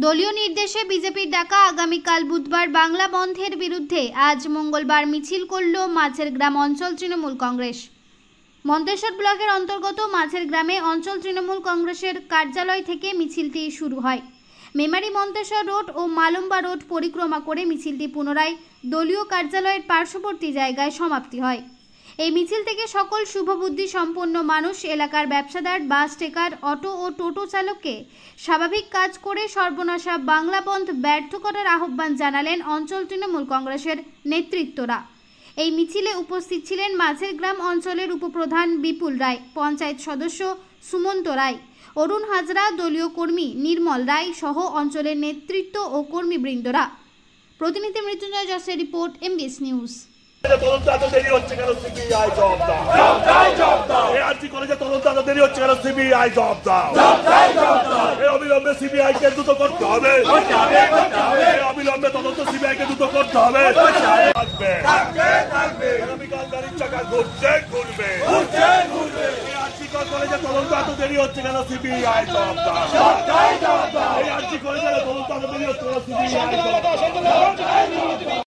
দলীয় নির্দেশে বিজেপির ডাকা আগামীকাল বুধবার বাংলা বন্ধের বিরুদ্ধে আজ মঙ্গলবার মিছিল করল মাছের গ্রাম অঞ্চল তৃণমূল কংগ্রেস। মন্তেশ্বর ব্লকের অন্তর্গত মাছের গ্রামে অঞ্চল তৃণমূল কংগ্রেসের কার্যালয় থেকে মিছিলটি শুরু হয়। মেমারি মন্তেশ্বর রোড ও মালম্বা রোড পরিক্রমা করে মিছিলটি পুনরায় দলীয় কার্যালয়ের পার্শ্ববর্তী জায়গায় সমাপ্তি হয়। এই মিছিল থেকে সকল শুভবুদ্ধি সম্পন্ন মানুষ, এলাকার ব্যবসাদার, বাস টেকার, অটো ও টোটো চালককে স্বাভাবিক কাজ করে সর্বনাশা বাংলা বন্ধ ব্যর্থ করার আহ্বান জানালেন অঞ্চল তৃণমূল কংগ্রেসের নেতৃত্বরা। এই মিছিলে উপস্থিত ছিলেন মাঝের গ্রাম অঞ্চলের উপপ্রধান বিপুল রায়, পঞ্চায়েত সদস্য সুমন্ত রায়, অরুণ হাজরা, দলীয় কর্মী নির্মল রায় সহ অঞ্চলের নেতৃত্ব ও কর্মীবৃন্দরা। প্রতিনিধি মৃত্যুঞ্জয় যশের রিপোর্ট, এমবিএস নিউজ। অবিলম্বে সিবিআই কে দ্রুত করতে হবে, অবিলম্বে তদন্ত সিবিআই কে দ্রুত করতে হবে। আগামীকাল গাড়ির চাকা ঘুরছে ঘুরবে, কলেজে তদন্ত এত দেরি হচ্ছে কেন? সিবিআই জবাব দাও। এই আর্জি কলেজে তদন্ত এত দেরি হচ্ছে কেন? সিবিআই জবাব দাও।